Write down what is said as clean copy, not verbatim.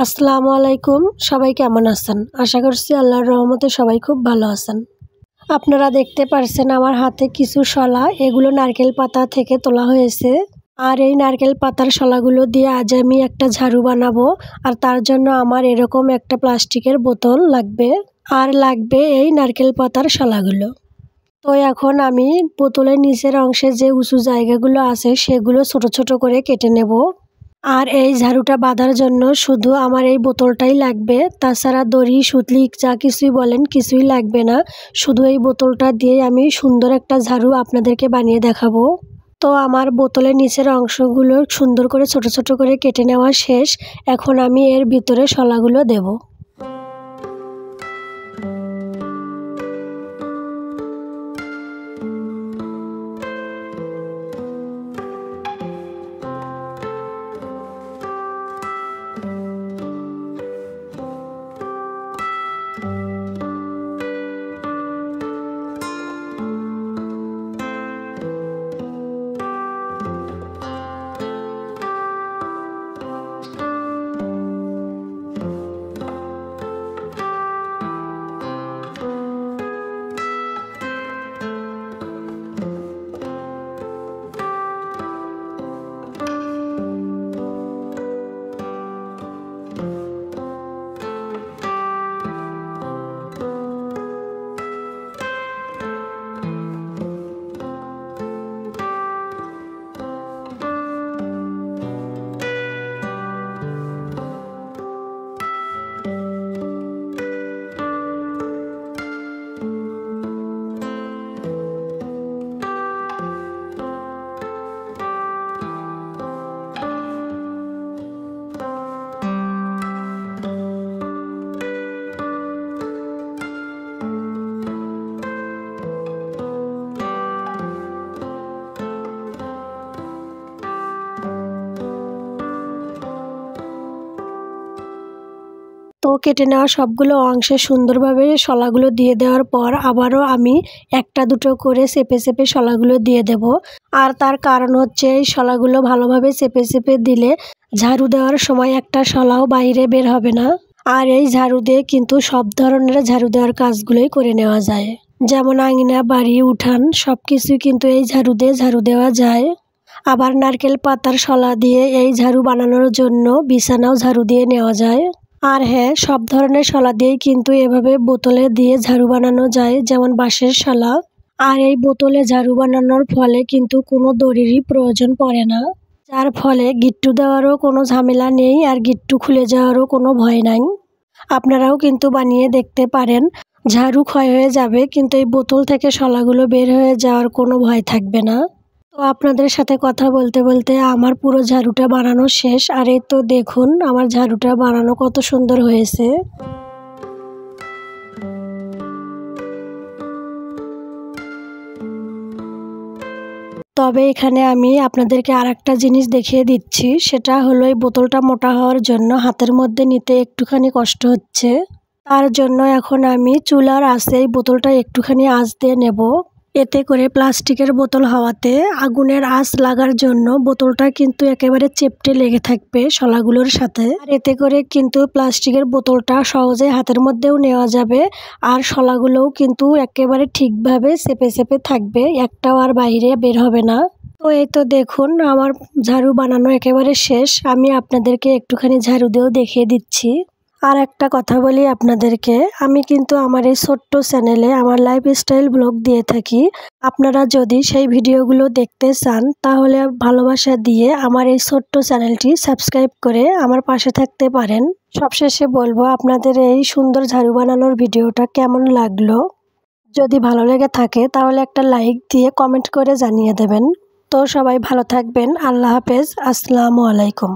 আসসালামু আলাইকুম। সবাই কেমন আছেন? আশা করছি আল্লাহর রহমতে সবাই খুব ভালো আছেন। আপনারা দেখতে পারছেন আমার হাতে কিছু শলা, এগুলো নারকেল পাতা থেকে তোলা হয়েছে। আর এই নারকেল পাতার শলাগুলো দিয়ে আজ আমি একটা ঝাড়ু বানাবো। আর তার জন্য আমার এরকম একটা প্লাস্টিকের বোতল লাগবে, আর লাগবে এই নারকেল পাতার শলাগুলো। তো এখন আমি বোতলের নিচের অংশে যে উঁচু জায়গাগুলো আছে সেগুলো ছোট ছোট করে কেটে নেব। আর এই ঝাড়ুটা বাঁধার জন্য শুধু আমার এই বোতলটাই লাগবে, তাছাড়া দড়ি সুতলি যা কিছুই বলেন কিছুই লাগবে না। শুধু এই বোতলটা দিয়ে আমি সুন্দর একটা ঝাড়ু আপনাদেরকে বানিয়ে দেখাবো। তো আমার বোতলের নিচের অংশগুলো সুন্দর করে ছোট ছোট করে কেটে নেওয়া শেষ। এখন আমি এর ভিতরে শলাগুলো দেব। তো কেটে নেওয়া সবগুলো অংশে সুন্দরভাবে শলাগুলো দিয়ে দেওয়ার পর আবারও আমি একটা দুটো করে চেপে চেপে শলাগুলো দিয়ে দেব। আর তার কারণ হচ্ছে এই শলাগুলো ভালোভাবে চেপে চেপে দিলে ঝাড়ু দেওয়ার সময় একটা শলাও বাইরে বের হবে না। আর এই ঝাড়ু দিয়ে কিন্তু সব ধরনের ঝাড়ু দেওয়ার কাজগুলোই করে নেওয়া যায়, যেমন আঙিনা, বাড়ি, উঠান সব কিছুই কিন্তু এই ঝাড়ু দিয়ে ঝাড়ু দেওয়া যায়। আবার নারকেল পাতার শলা দিয়ে এই ঝাড়ু বানানোর জন্য বিছানাও ঝাড়ু দিয়ে নেওয়া যায়। আর হ্যাঁ, সব ধরনের শলা দিয়েই কিন্তু এভাবে বোতলে দিয়ে ঝাড়ু বানানো যায়, যেমন বাঁশের শলা। আর এই বোতলে ঝাড়ু বানানোর ফলে কিন্তু কোনো দড়িরই প্রয়োজন পড়ে না, যার ফলে গিট্টু দেওয়ারও কোনো ঝামেলা নেই আর গিট্টু খুলে যাওয়ারও কোনো ভয় নাই। আপনারাও কিন্তু বানিয়ে দেখতে পারেন। ঝাড়ু ক্ষয় হয়ে যাবে কিন্তু এই বোতল থেকে শলাগুলো বের হয়ে যাওয়ার কোনো ভয় থাকবে না। তো আপনাদের সাথে কথা বলতে বলতে আমার পুরো ঝাড়ুটা বানানো শেষ। আর এই তো দেখুন আমার ঝাড়ুটা বানানো কত সুন্দর হয়েছে। তবে এখানে আমি আপনাদেরকে আরেকটা জিনিস দেখিয়ে দিচ্ছি, সেটা হলো এই বোতলটা মোটা হওয়ার জন্য হাতের মধ্যে নিতে একটুখানি কষ্ট হচ্ছে। তার জন্য এখন আমি চুলার আঁচে এই বোতলটা একটুখানি আঁচ দিয়ে নেব। এতে করে প্লাস্টিকের বোতল হওয়াতে আগুনের আঁচ লাগার জন্য বোতলটা কিন্তু একেবারে চেপটে লেগে থাকবে শলাগুলোর সাথে। আর এতে করে কিন্তু প্লাস্টিকের বোতলটা সহজে হাতের মধ্যেও নেওয়া যাবে, আর শলাগুলোও কিন্তু একেবারে ঠিকভাবে চেপে চেপে থাকবে, একটাও আর বাইরে বের হবে না। তো এই তো দেখুন আমার ঝাড়ু বানানো একেবারে শেষ। আমি আপনাদেরকে একটুখানি ঝাড়ু দিয়েও দেখিয়ে দিচ্ছি। আর একটা কথা বলি আপনাদেরকে, আমি কিন্তু আমার এই ছোট্ট চ্যানেলে আমার লাইফস্টাইল ব্লগ দিয়ে থাকি। আপনারা যদি সেই ভিডিওগুলো দেখতে চান তাহলে ভালোবাসা দিয়ে আমার এই ছোট্ট চ্যানেলটি সাবস্ক্রাইব করে আমার পাশে থাকতে পারেন। সবশেষে বলবো, আপনাদের এই সুন্দর ঝাড়ু বানানোর ভিডিওটা কেমন লাগলো। যদি ভালো লেগে থাকে তাহলে একটা লাইক দিয়ে কমেন্ট করে জানিয়ে দেবেন। তো সবাই ভালো থাকবেন। আল্লাহ হাফেজ। আসসালামু আলাইকুম।